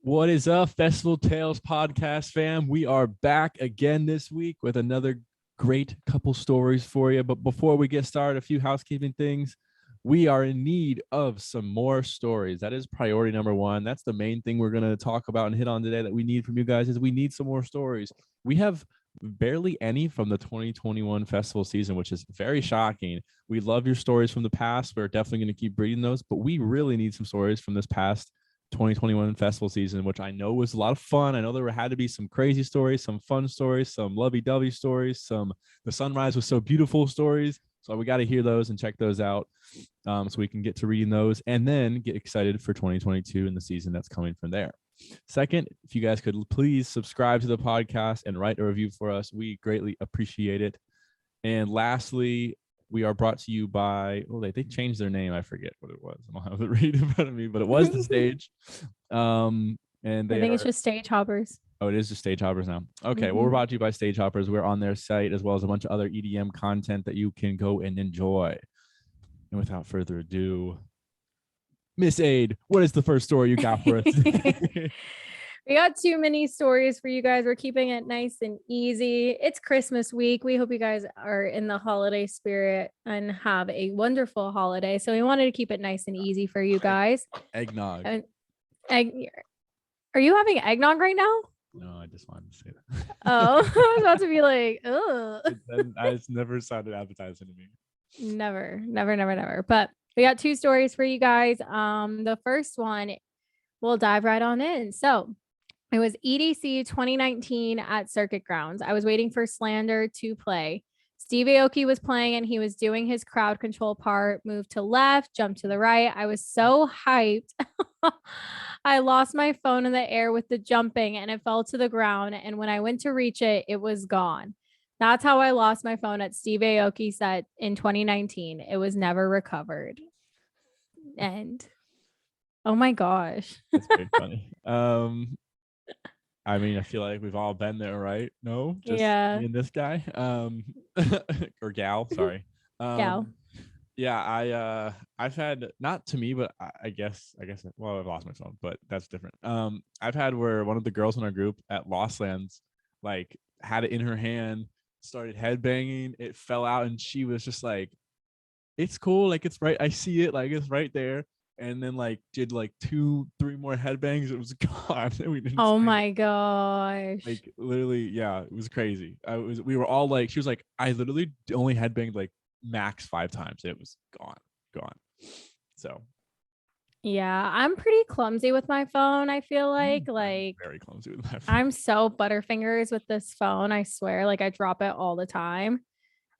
What is up, Festival Tales podcast fam? We are back again this week with another great couple stories for you. But before we get started, a few housekeeping things. We are in need of some more stories. That is priority number one. That's the main thing we're going to talk about and hit on today that we need from you guys is we need some more stories. We have barely any from the 2021 festival season, which is very shocking. We love your stories from the past. We're definitely going to keep reading those, but we really need some stories from this past 2021 festival season, which I know was a lot of fun. I know there had to be some crazy stories, some fun stories, some lovey-dovey stories, some the sunrise was so beautiful stories. So we got to hear those and check those out so we can get to reading those and then get excited for 2022 and the season that's coming from there. Second, if you guys could please subscribe to the podcast and write a review for us, we greatly appreciate it. And lastly, we are brought to you by, they changed their name. I forget what it was. I don't have it read in front of me, but it was The Stage. And I think it's just Stage Hoppers. Oh, it is just Stage Hoppers now. Okay, well, we're brought to you by Stage Hoppers. We're on their site as well as a bunch of other EDM content that you can go and enjoy. And without further ado, Miss Ade, what is the first story you got for us? We got too many stories for you guys. We're keeping it nice and easy. It's Christmas week. We hope you guys are in the holiday spirit and have a wonderful holiday. So we wanted to keep it nice and easy for you guys. Eggnog. Are you having eggnog right now? No, I just wanted to say that. Oh, I was about to be like, oh. It's never sounded appetizing to me. Never. But we got two stories for you guys. The first one, we'll dive right on in. So it was EDC 2019 at Circuit Grounds. I was waiting for Slander to play. Steve Aoki was playing and he was doing his crowd control part, moved to left, jumped to the right. I was so hyped. I lost my phone in the air with the jumping and it fell to the ground. And when I went to reach it, it was gone. That's how I lost my phone at Steve Aoki set in 2019. It was never recovered. And oh my gosh. That's very funny. I mean, I feel like we've all been there, right? No, just me and this guy, or gal. Sorry, gal. Yeah, I've had, not to me, but I guess. Well, I've lost my phone, but that's different. I've had where one of the girls in our group at Lost Lands, like, had it in her hand, started headbanging, it fell out, and she was just like, "It's cool, like it's right. I see it, like it's right there." And then like did like 2-3 more headbangs, it was gone. We didn't my gosh. Like literally, yeah, it was crazy. We were all like, she was like, I literally only headbanged like max 5 times. It was gone. So yeah, I'm pretty clumsy with my phone. I feel like very clumsy with my phone. I'm so butterfingers with this phone. I swear, like I drop it all the time.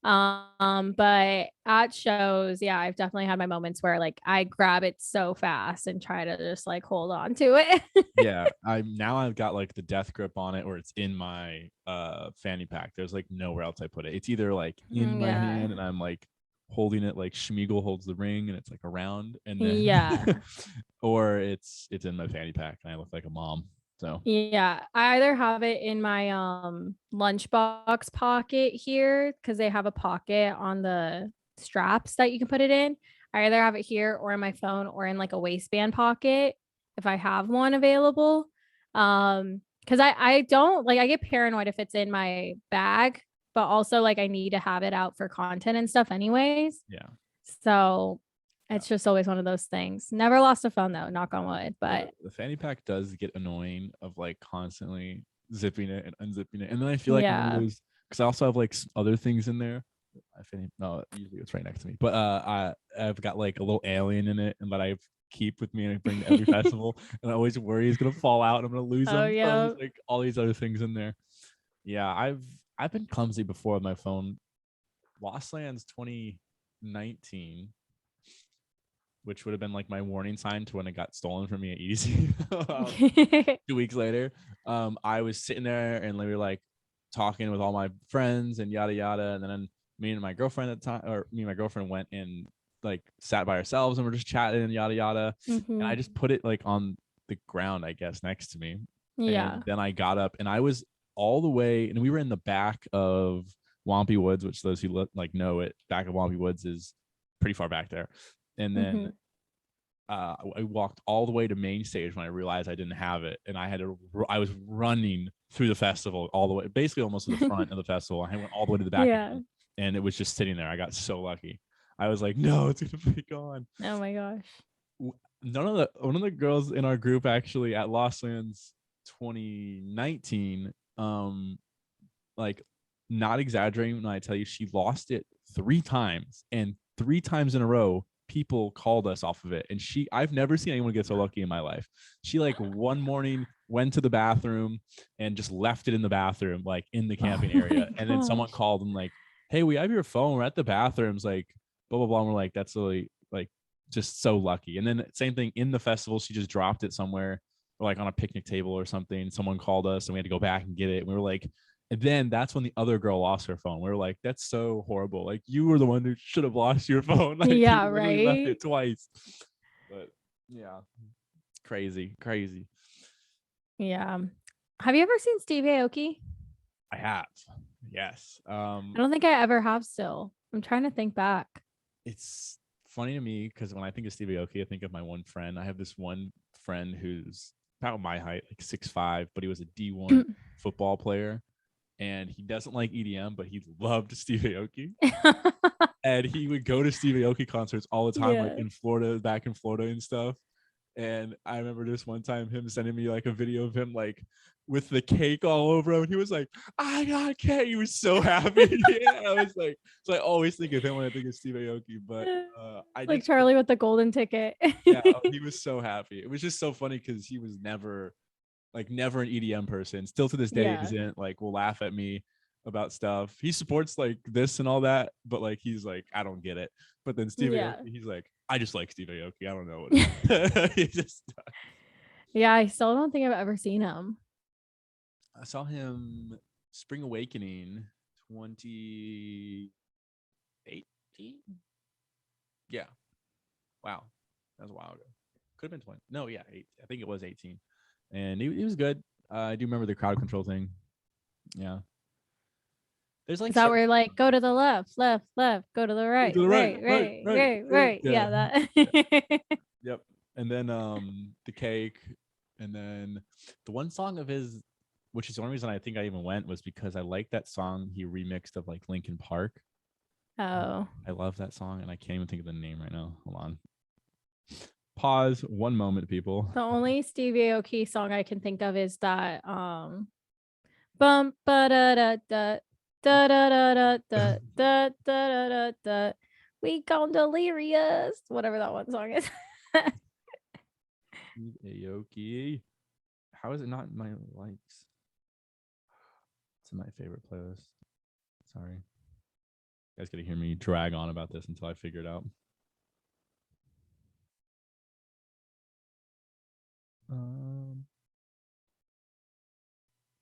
But at shows, yeah, I've definitely had my moments where like I grab it so fast and try to just like hold on to it. Yeah, I've got like the death grip on it, or it's in my fanny pack. There's like nowhere else I put it. It's either like in my hand and I'm like holding it like Schmeagol holds the ring and it's like around, and then or it's in my fanny pack and I look like a mom. So yeah, I either have it in my lunchbox pocket here because they have a pocket on the straps that you can put it in. I either have it here or in my phone or in like a waistband pocket if I have one available. Because I don't like, I get paranoid if it's in my bag, but also like I need to have it out for content and stuff anyways. Yeah. So it's just always one of those things. Never lost a phone though, knock on wood. But the fanny pack does get annoying of like constantly zipping it and unzipping it, and then I feel like because I also have like other things in there. Usually it's right next to me, but I've got like a little alien in it, and that I keep with me and I bring to every festival, and I always worry it's gonna fall out and I'm gonna lose them. Yeah. So there's, like all these other things in there. Yeah, I've been clumsy before with my phone. Lost Lands 2019. Which would have been like my warning sign to when it got stolen from me at EDC 2 weeks later. I was sitting there and we were like talking with all my friends and yada yada, and then me and my girlfriend at the time, or me and my girlfriend went and like sat by ourselves and we're just chatting and yada yada. And I just put it like on the ground, I guess, next to me. Yeah. And then I got up and I was all the way, and we were in the back of Wampy Woods, which those who know it, back of Wampy Woods is pretty far back there. And then I walked all the way to main stage when I realized I didn't have it, and I was running through the festival all the way, basically almost to the front of the festival. I went all the way to the back again, and it was just sitting there. I got so lucky. I was like, no, it's gonna be gone. Oh my gosh. One of the girls in our group actually at Lost Lands 2019, like, not exaggerating when I tell you, she lost it 3 times, and 3 times in a row people called us off of it. And I've never seen anyone get so lucky in my life. She, like, one morning went to the bathroom and just left it in the bathroom, like in the camping area. And then someone called and like, hey, we have your phone, we're at the bathrooms, like blah blah blah. And we're like, that's really, like, just so lucky. And then same thing in the festival, she just dropped it somewhere, like on a picnic table or something. Someone called us and we had to go back and get it. And we were like, and then that's when the other girl lost her phone. We were like, that's so horrible. Like, you were the one who should have lost your phone. Like, yeah, you left right. it twice. But yeah, crazy. Yeah. Have you ever seen Steve Aoki? I have. Yes. I don't think I ever have still. I'm trying to think back. It's funny to me because when I think of Steve Aoki, I think of my one friend. I have this one friend who's about my height, like 6'5", but he was a D1 football player. And he doesn't like EDM, but he loved Steve Aoki. And he would go to Steve Aoki concerts all the time, like in Florida, back in Florida and stuff. And I remember this one time him sending me like a video of him like with the cake all over him. And he was like, I got cake. He was so happy. Yeah, I was like, so I always think of him when I think of Steve Aoki. But I like Charlie with the golden ticket. Yeah, he was so happy. It was just so funny because he was never an EDM person. Still to this day isn't. Like, will laugh at me about stuff. He supports like this and all that, but like he's like, I don't get it. But then Steve Aoki, he's like, I just like Steve Aoki. I don't know what it is. Yeah, I still don't think I've ever seen him. I saw him Spring Awakening 2018. Yeah. Wow. That was a while ago. Could have been 20. No, yeah, I think it was 18. And he was good. I do remember the crowd control thing. Yeah. There's like, is that where like go to the left, go to the right, right. Yeah, that. Yep. And then the cake, and then the one song of his, which is the only reason I think I even went, was because I like that song he remixed of like Linkin Park. Oh. I love that song, and I can't even think of the name right now. Hold on. Pause 1 moment, people. The only Steve Aoki song I can think of is that bum ba da da da da da da da da da da we gone delirious, whatever that one song is. Steve Aoki. How is it not in my likes? It's in my favorite playlist. Sorry. You guys gotta hear me drag on about this until I figure it out.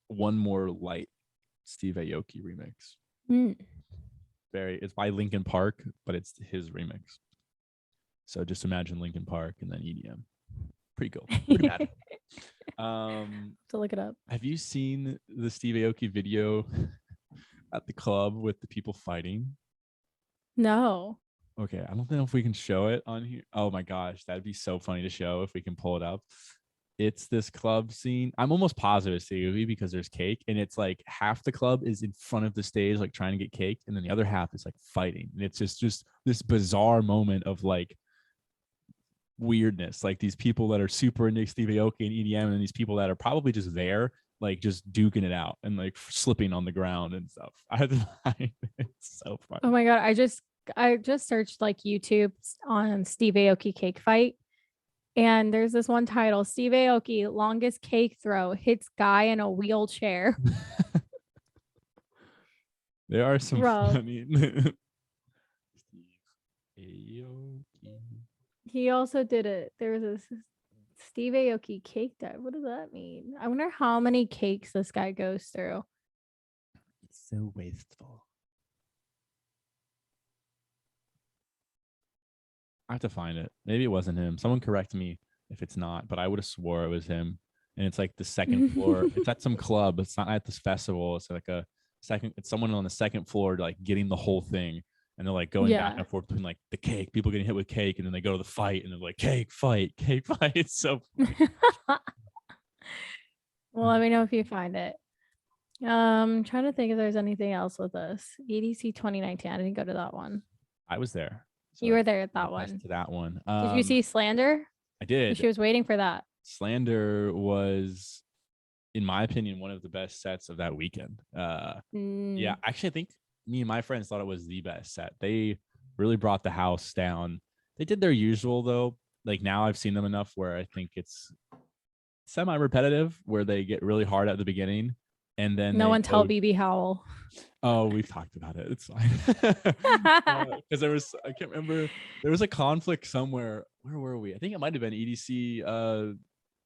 One More Light, Steve Aoki remix. It's by Linkin Park, but it's his remix. So just imagine Linkin Park and then EDM. Pretty cool. Pretty bad. To look it up. Have you seen the Steve Aoki video at the club with the people fighting? No. Okay, I don't know if we can show it on here. Oh my gosh, that'd be so funny to show if we can pull it up. It's this club scene. I'm almost positive it's COV because there's cake, and it's like half the club is in front of the stage, like trying to get cake, and then the other half is like fighting. And it's just this bizarre moment of like weirdness, like these people that are super into Steve Aoki and EDM, and these people that are probably just there, like just duking it out and like slipping on the ground and stuff. I had to find it. It's so funny. Oh my god, I just searched like YouTube on Steve Aoki cake fight. And there's this one title, Steve Aoki, longest cake throw, hits guy in a wheelchair. There are some funny. Steve Aoki. He also did it. There was a Steve Aoki cake dive. What does that mean? I wonder how many cakes this guy goes through. It's so wasteful. I have to find it. Maybe it wasn't him. Someone correct me if it's not, but I would have swore it was him. And it's like the second floor. It's at some club. It's not at this festival. It's like it's someone on the second floor, like getting the whole thing. and they're like going back and forth between like the cake, people getting hit with cake, and then they go to the fight, and they're like cake fight. It's so funny. Well, let me know if you find it. Trying to think if there's anything else with this EDC 2019. I didn't go to that one. I was there. So you were there at that one. To that one. Did you see Slander? I did. She was waiting for that. Slander was, in my opinion, one of the best sets of that weekend. Yeah, actually, I think me and my friends thought it was the best set. They really brought the house down. They did their usual though. Like now I've seen them enough where I think it's semi-repetitive, where they get really hard at the beginning. And then no one tell BB Howell. Oh, we've talked about it. It's fine. Because I can't remember. There was a conflict somewhere. Where were we? I think it might have been EDC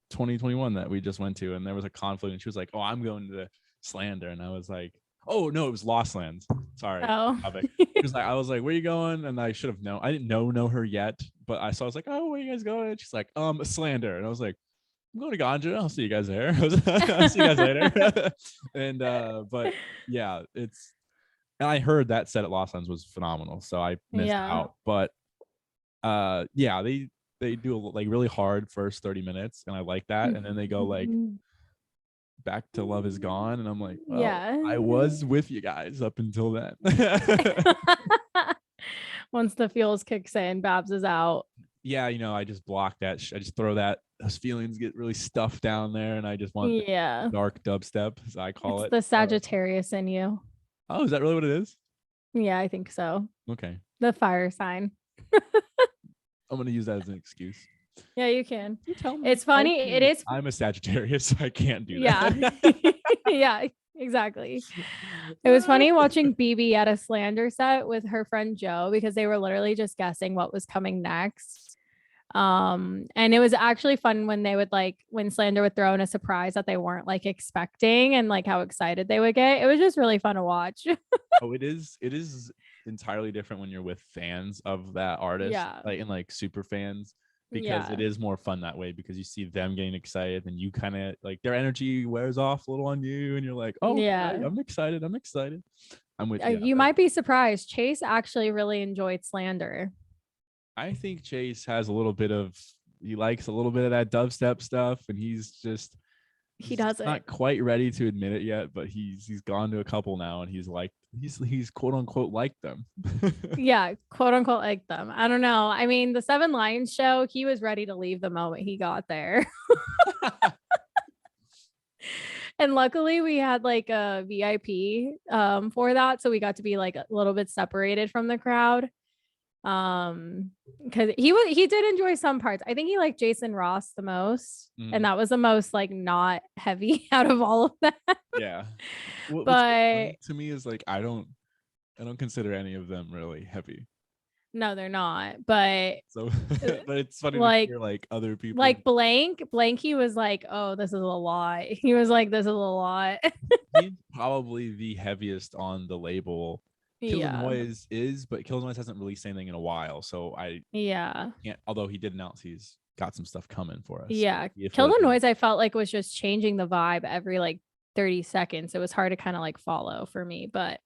2021 that we just went to, and there was a conflict, and she was like, "Oh, I'm going to Slander," and I was like, "Oh no, it was Lost Lands." Sorry. Oh. I was like, "Where are you going?" And I should have known. I didn't know her yet, but I was like, "Oh, where are you guys going?" And she's like, Slander," and I was like, I'm going to Ganja. I'll see you guys there. I'll see you guys later. And but yeah, and I heard that set at Lost Lands was phenomenal, so I missed out. But yeah, they do like really hard first 30 minutes, and I like that. And then they go like back to Love Is Gone, and I'm like, well, I was with you guys up until then. Once the feels kicks in, Babs is out. Yeah, I just block that. I just throw that. Those feelings get really stuffed down there, and I just want the dark dubstep, as I call it. The Sagittarius in you. Oh, is that really what it is? Yeah, I think so. Okay. The fire sign. I'm gonna use that as an excuse. Yeah, you can. You tell me. It's funny. It is. I'm a Sagittarius, so I can't do that. Yeah. Yeah, exactly. It was funny watching BB at a Slander set with her friend Joe, because they were literally just guessing what was coming next. And it was actually fun when they would when Slander would throw in a surprise that they weren't expecting, and how excited they would get. It was just really fun to watch. Oh, it is entirely different when you're with fans of that artist, and super fans, because it is more fun that way, because you see them getting excited, and you kind of their energy wears off a little on you, and you're like, oh yeah, I'm excited. I'm with you. You might be surprised. Chase actually really enjoyed Slander. I think Chase has he likes a little bit of that dubstep stuff, and he's not quite ready to admit it yet, but he's gone to a couple now, and he's quote unquote like them. Yeah, quote unquote like them. I don't know. I mean, the Seven Lions show, he was ready to leave the moment he got there. And luckily we had a VIP for that, so we got to be a little bit separated from the crowd. Because he did enjoy some parts. I think he liked Jason Ross the most, and that was the most not heavy out of all of that. Yeah. But to me is I don't consider any of them really heavy. No, they're not. But but it's funny to hear other people Blank, he was oh, this is a lot. He was this is a lot. He's probably the heaviest on the label. Killanoise is, but Killanoise hasn't released anything in a while, so I can't. Although he did announce he's got some stuff coming for us. Yeah, Killanoise I felt was just changing the vibe every 30 seconds. It was hard to kind of follow for me, but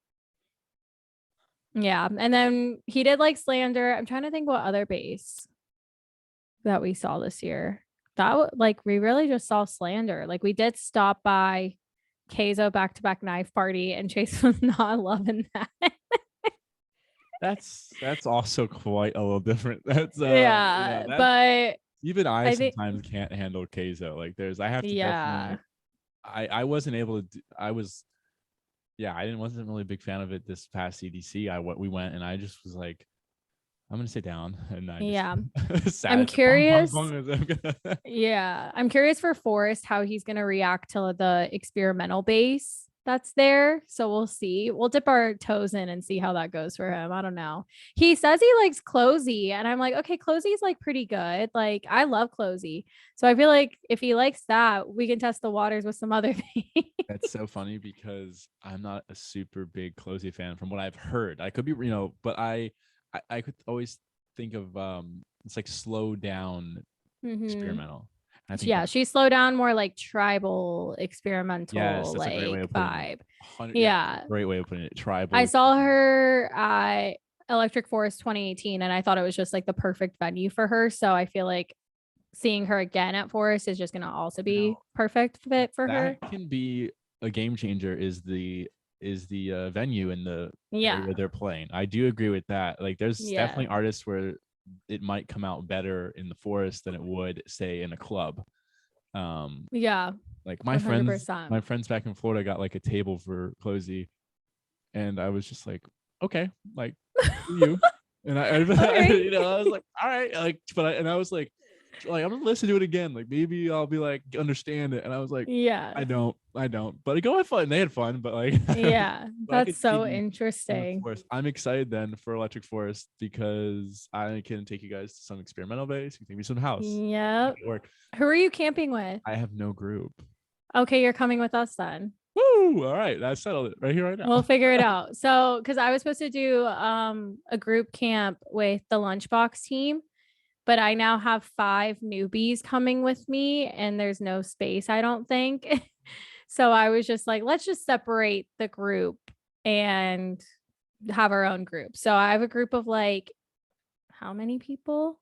yeah. And then he did Slander. I'm trying to think what other bass that we saw this year. That we really just saw Slander. We did stop by Keizo back-to-back knife party, and Chase was not loving that. That's also quite a little different. That's but even I sometimes can't handle Keizo. I have to definitely, I wasn't able to I wasn't really a big fan of it this past CDC. We went, and I just was I'm gonna sit down, and I'm curious. I'm curious for Forrest how he's gonna react to the experimental bass that's there. So we'll see. We'll dip our toes in and see how that goes for him. I don't know. He says he likes Closey, and I'm okay, Closey's pretty good. I love Closey, so I feel if he likes that, we can test the waters with some other things. That's so funny, because I'm not a super big Closey fan from what I've heard. I could be, but I could always think of it's slow down experimental. She slowed down more tribal experimental vibe. Great way of putting it. Tribal. I saw her at Electric Forest 2018, and I thought it was just like the perfect venue for her. So I feel like seeing her again at Forest is just going to also be perfect fit for her. That can be a game changer. Is the venue in the area they're playing. I do agree with that. Like, there's definitely artists where it might come out better in the Forest than it would, say, in a club. Like my 100%. my friends back in Florida got like a table for Cozy, and I was just like, okay, like you. And I you know, I was like, all right, like, but I was like I'm gonna listen to it again. Like, maybe I'll be like, understand it. And I was like, I don't. But go have fun. They had fun, but like, that's so interesting. I'm excited then for Electric Forest because I can take you guys to some experimental base. You can take me some house. Yep. Who are you camping with? I have no group. Okay, you're coming with us then. Woo! All right, I settled it right here, right now. We'll figure it out. So, because I was supposed to do a group camp with the Lunchbox team, but I now have 5 newbies coming with me, and there's no space, I don't think. So I was just like, let's just separate the group and have our own group. So I have a group of like, how many people?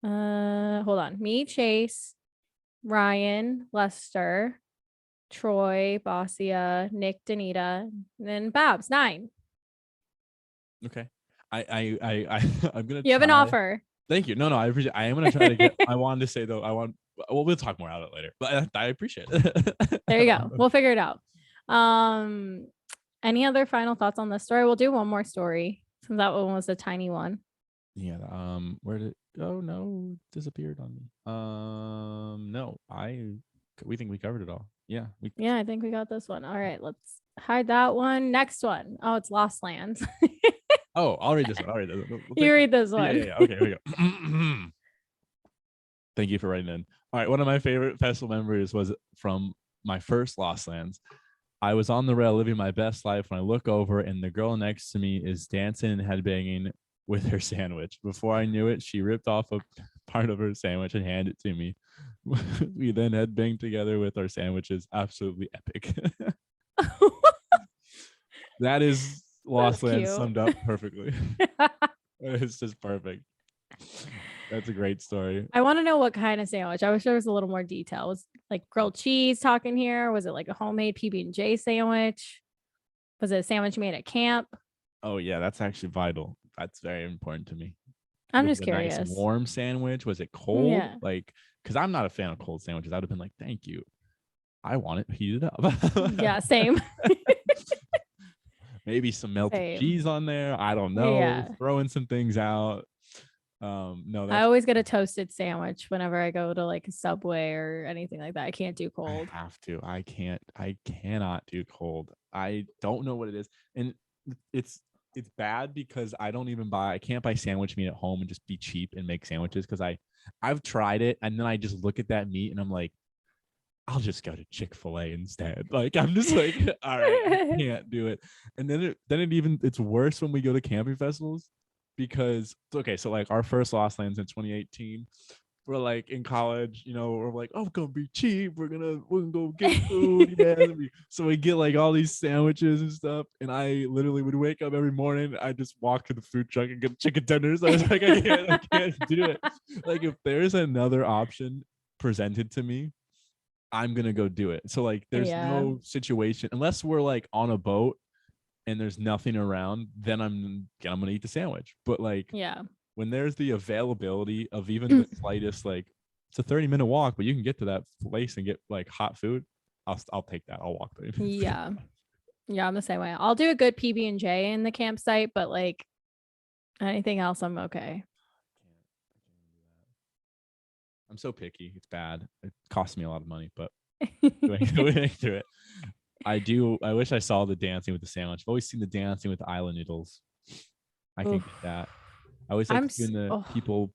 Hold on. Me, Chase, Ryan, Lester, Troy, Bossia, Nick, Danita, and then Babs, 9. Okay. I'm gonna. You have an offer. Thank you. No, I appreciate. I am gonna try to get. I wanted to say though. Well, we'll talk more about it later. But I appreciate it. There you go. We'll figure it out. Any other final thoughts on this story? We'll do one more story since that one was a tiny one. Yeah. Where did it go? No, it disappeared on me. No, we think we covered it all. Yeah. I think we got this one. All right, let's hide that one. Next one. Oh, it's Lost Lands. Oh, I'll read this one. You read this one. Yeah. Okay, here we go. Thank you for writing in. All right, one of my favorite festival memories was from my first Lost Lands. I was on the rail living my best life when I look over and the girl next to me is dancing and headbanging with her sandwich. Before I knew it, she ripped off a part of her sandwich and handed it to me. We then headbanged together with our sandwiches. Absolutely epic. That is Lost Lands summed up perfectly. It's just perfect. That's a great story. I want to know what kind of sandwich. I wish there was a little more detail. Was like grilled cheese talking here? Was it like a homemade PB&J sandwich? Was it a sandwich made at camp? Oh yeah, that's actually vital. That's very important to me. I'm just curious. Nice warm sandwich. Was it cold? Yeah. Like, because I'm not a fan of cold sandwiches. I'd have been like, thank you. I want it heated up. Yeah, same. Maybe some melted cheese on there. I don't know. Yeah. Throwing some things out. No, I always get a toasted sandwich whenever I go to like a Subway or anything like that. I can't do cold. I have to. I cannot do cold. I don't know what it is. And it's bad because I can't buy sandwich meat at home and just be cheap and make sandwiches because I've tried it and then I just look at that meat and I'm like, I'll just go to Chick-fil-A instead. Like, I'm just like, all right, I can't do it. And then it's worse when we go to camping festivals because, okay, so like our first Lost Lands in 2018, we're like in college, you know, we're like, oh, it's gonna be cheap. We're gonna go get food. Yeah. So we get like all these sandwiches and stuff. And I literally would wake up every morning. I just walk to the food truck and get chicken tenders. I was like, I can't do it. Like, if there's another option presented to me, I'm gonna go do it. So like there's no situation unless we're like on a boat and there's nothing around, then I'm gonna eat the sandwich. But like when there's the availability of even the slightest, like it's a 30-minute walk, but you can get to that place and get like hot food, I'll take that. I'll walk there. Yeah, I'm the same way. I'll do a good PB&J in the campsite, but like anything else, I'm okay. I'm so picky. It's bad. It costs me a lot of money, but going through it. I wish I saw the dancing with the sandwich. I've always seen the dancing with the island noodles. I can get that. I always like seeing the people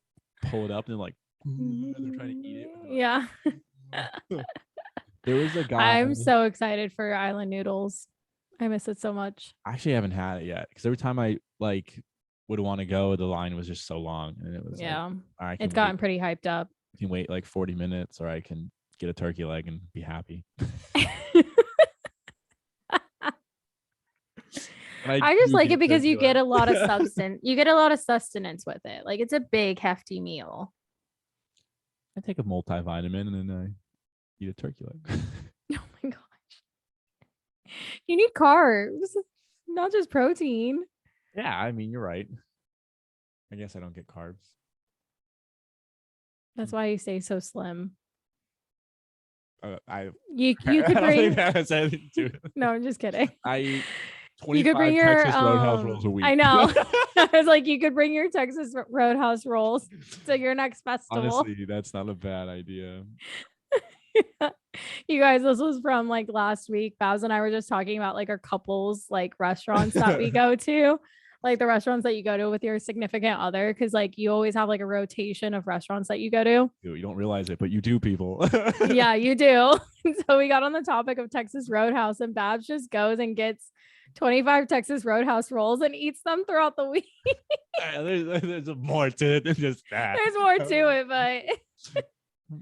pull it up and they're like, they're trying to eat it. Yeah. There was a guy. I'm so excited for island noodles. I miss it so much. I actually haven't had it yet because every time I like would want to go, the line was just so long, and it was like, it's gotten pretty hyped up. I can wait like 40 minutes, or I can get a turkey leg and be happy. And I just do like get it because you turkey get leg. a lot of substance. You get a lot of sustenance with it. Like it's a big, hefty meal. I take a multivitamin and then I eat a turkey leg. Oh my gosh. You need carbs, not just protein. Yeah, I mean, you're right. I guess I don't get carbs. That's why you stay so slim. I You I could don't think bring that has anything to do with it. no, I'm just kidding. I eat You could bring 25 your Texas Roadhouse rolls a week. I know. I was like, you could bring your Texas Roadhouse rolls to your next festival. Honestly, that's not a bad idea. You guys, this was from like last week. Baz and I were just talking about like our couples like restaurants that we go to, like the restaurants that you go to with your significant other, because like you always have like a rotation of restaurants that you go to. You don't realize it, but you do, people. Yeah, you do. So we got on the topic of Texas Roadhouse, and Babs just goes and gets 25 Texas Roadhouse rolls and eats them throughout the week. There's more to it than just that. There's more to it, but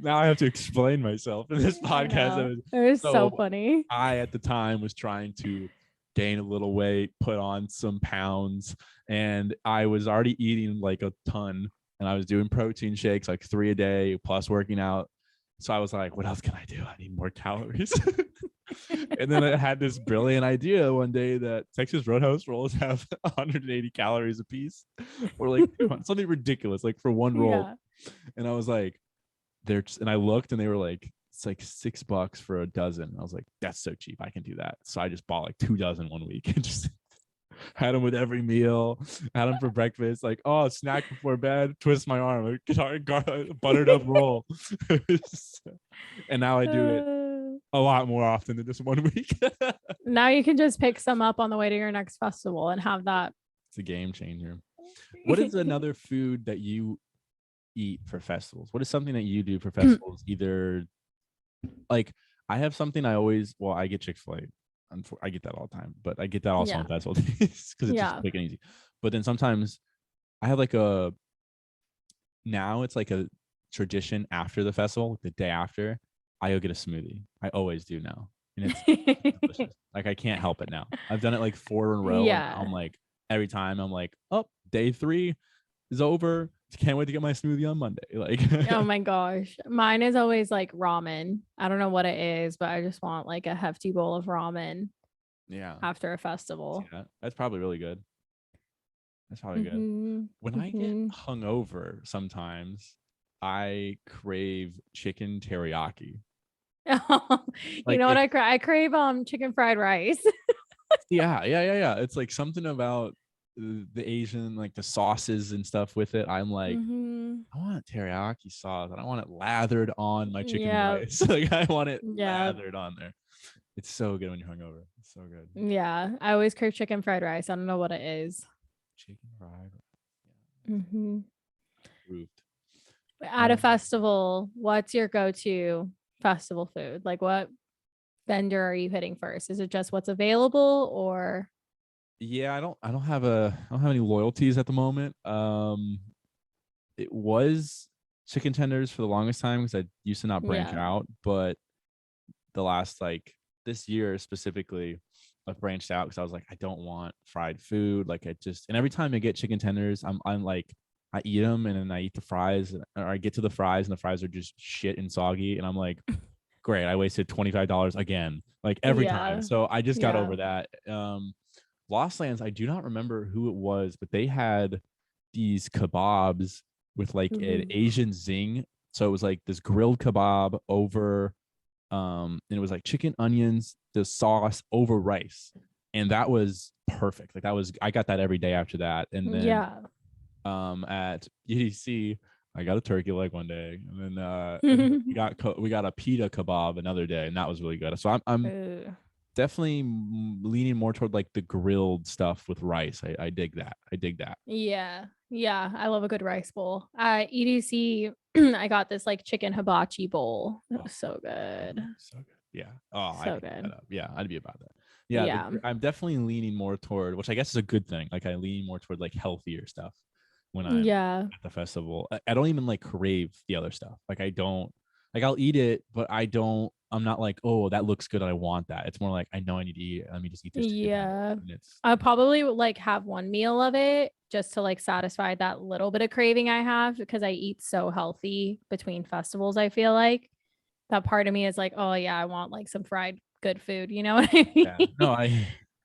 now I have to explain myself in this podcast. It was so funny. I, at the time, was trying to gain a little weight, put on some pounds, and I was already eating like a ton, and I was doing protein shakes, like 3 a day, plus working out. So I was like, what else can I do? I need more calories. And then I had this brilliant idea one day that Texas Roadhouse rolls have 180 calories a piece, or like something ridiculous, like for one roll. Yeah. And I was like, and I looked and they were like, it's like $6 for a dozen. I was like, that's so cheap, I can do that. So I just bought like 2 dozen one week and just had them with every meal, had them for breakfast, like, oh, snack before bed, twist my arm, buttered up roll. And now I do it a lot more often than just 1 week. Now you can just pick some up on the way to your next festival and have that. It's a game changer. What is another food that you eat for festivals? What is something that you do for festivals? Either like, I have something I get Chick-fil-A. I get that all the time, but I get that also on festival days because it's just quick and easy. But then sometimes I have like now it's like a tradition after the festival, like the day after, I go get a smoothie. I always do now. And it's delicious. Like, I can't help it now. I've done it like 4 in a row. Yeah. And I'm like, every time I'm like, oh, day 3 is over. Can't wait to get my smoothie on Monday. Like, oh my gosh. Mine is always like ramen. I don't know what it is, but I just want like a hefty bowl of ramen. Yeah. After a festival. Yeah, that's probably really good. That's probably good. When I get hungover, sometimes I crave chicken teriyaki. You know what I crave? I crave chicken fried rice. Yeah. It's like something about the Asian, like the sauces and stuff with it. I'm like, I want teriyaki sauce. I don't want it lathered on my chicken rice. Like, I want it lathered on there. It's so good when you're hungover. It's so good. Yeah, I always crave chicken fried rice. I don't know what it is. Chicken fried rice. Yeah. At a festival, what's your go-to festival food? Like, what vendor are you hitting first? Is it just what's available, or? Yeah, I don't have any loyalties at the moment. It was chicken tenders for the longest time because I used to not branch out, but the last, like, this year specifically, I've branched out because I was like, I don't want fried food. Like, and every time I get chicken tenders, I'm like, I eat them and then I eat the fries, or I get to the fries and the fries are just shit and soggy, and I'm like, great, I wasted $25 again, like every time. So I just got over that. Lost Lands, I do not remember who it was, but they had these kebabs with like an Asian zing. So it was like this grilled kebab over, and it was like chicken, onions, the sauce over rice, and that was perfect. Like, I got that every day after that. And then at EDC, I got a turkey leg one day, and then we got a pita kebab another day, and that was really good. So I'm definitely leaning more toward like the grilled stuff with rice. I dig that. Yeah, I love a good rice bowl. At EDC, I got this like chicken hibachi bowl. That was so good. Yeah. Oh, so good. Yeah, I'd be about that. Yeah. I'm definitely leaning more toward, which I guess is a good thing. Like, I lean more toward like healthier stuff when I'm at the festival. I don't even like crave the other stuff. Like, I don't, like, I'll eat it, but I don't I'm not like, oh, that looks good, I want that. It's more like, I know I need to eat it. Let me just eat this chicken. Yeah. And it's I probably would like have one meal of it just to like satisfy that little bit of craving I have because I eat so healthy between festivals. I feel like that part of me is like, oh yeah, I want like some fried good food. You know what I mean? yeah. No,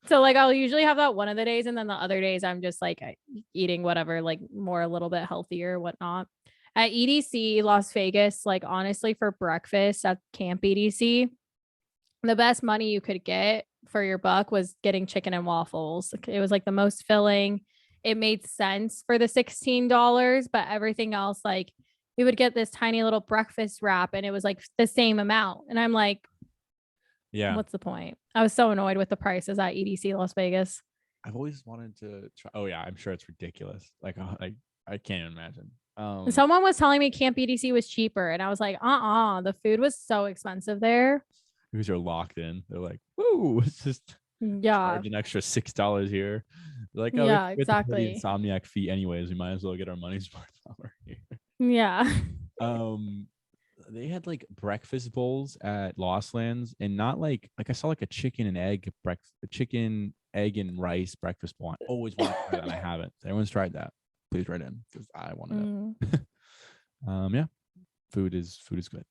So like I'll usually have that one of the days, and then the other days I'm just like eating whatever, like more a little bit healthier, whatnot. At EDC Las Vegas, like honestly, for breakfast at Camp EDC, the best money you could get for your buck was getting chicken and waffles. It was like the most filling. It made sense for the $16, but everything else, like we would get this tiny little breakfast wrap and it was like the same amount. And I'm like, yeah. what's the point? I was so annoyed with the prices at EDC Las Vegas. I've always wanted to try. Oh yeah, I'm sure it's ridiculous. Like I can't even imagine. Someone was telling me Camp EDC was cheaper, and I was like, the food was so expensive there. Because you're locked in. They're like, woo, it's just Yeah. charge an extra $6 here. They're like, oh, Yeah, we have to pay the exactly. insomniac fee anyways. We might as well get our money's worth over here. Yeah. They had like breakfast bowls at Lost Lands, and not like I saw like a chicken and egg breakfast, a chicken, egg, and rice breakfast bowl. I always want to try that, and I haven't. Everyone's tried that. Please write in because I want it. Yeah, food is good.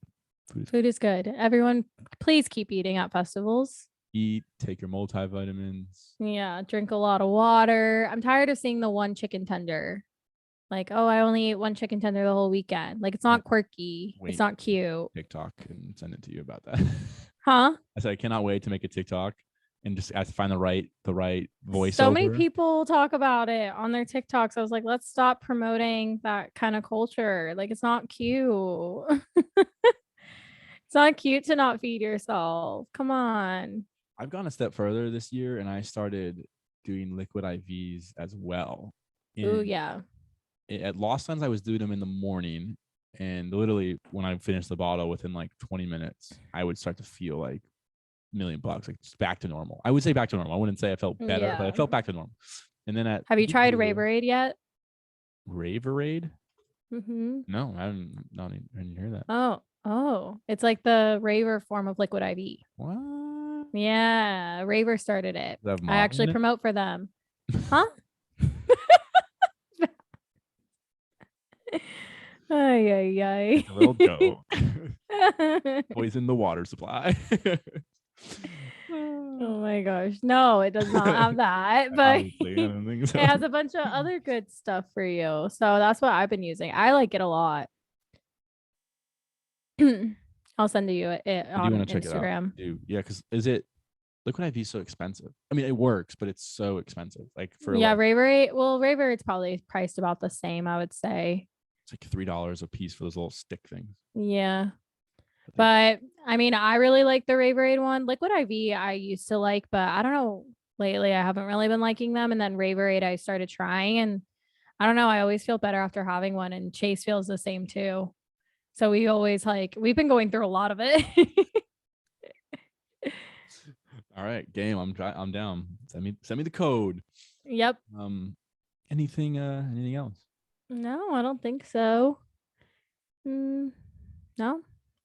Food is good. Everyone, please keep eating at festivals. Eat, take your multivitamins. Yeah, drink a lot of water. I'm tired of seeing the one chicken tender. Like, oh, I only ate one chicken tender the whole weekend. Like, it's not quirky. It's not cute. TikTok and send it to you about that. Huh? I said I cannot wait to make a TikTok and just have to find the right voiceover. So many people talk about it on their TikToks. I was like, let's stop promoting that kind of culture. Like, it's not cute. It's not cute to not feed yourself. Come on. I've gone a step further this year and I started doing liquid IVs as well. Oh yeah. At Lost Lands, I was doing them in the morning, and literally when I finished the bottle, within like 20 minutes, I would start to feel like $1,000,000, like just back to normal. I would say back to normal. I wouldn't say I felt better, but I felt back to normal. And then have you tried Raverade yet? Raverade? Mm-hmm. No, I didn't hear that. Oh, it's like the Raver form of liquid IV. What? Yeah, Raver started it. I actually promote for them. Huh? Ay. A little joke. Poison the water supply. Oh my gosh. No, it does not have that, but I don't think so. It has a bunch of other good stuff for you. So that's what I've been using. I like it a lot. I'll send you it on Instagram. Yeah, because is it liquid IV so expensive? I mean, it works, but it's so expensive. Like for Raverade. Well, Raverade's probably priced about the same, I would say. It's like $3 a piece for those little stick things. Yeah. But I mean, I really like the Raverade one. Liquid IV I used to like, but I don't know. Lately, I haven't really been liking them. And then Raverade I started trying, and I don't know. I always feel better after having one, and Chase feels the same too. So we've been going through a lot of it. All right, game. I'm down. Send me the code. Yep. Anything else? No, I don't think so. No, I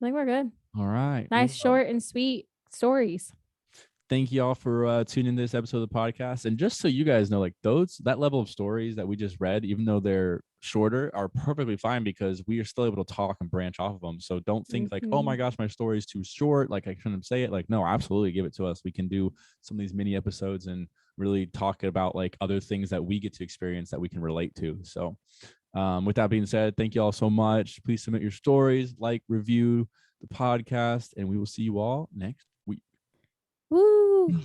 think we're good. All right. Nice, short and sweet stories. Thank you all for tuning in to this episode of the podcast. And just so you guys know, like that level of stories that we just read, even though they're shorter, are perfectly fine because we are still able to talk and branch off of them. So don't think like, oh my gosh, my story is too short, like I shouldn't say it. Like, no, absolutely give it to us. We can do some of these mini episodes and really talk about like other things that we get to experience that we can relate to. So with that being said, thank you all so much. Please submit your stories, like, review the podcast, and we will see you all next week. Woo!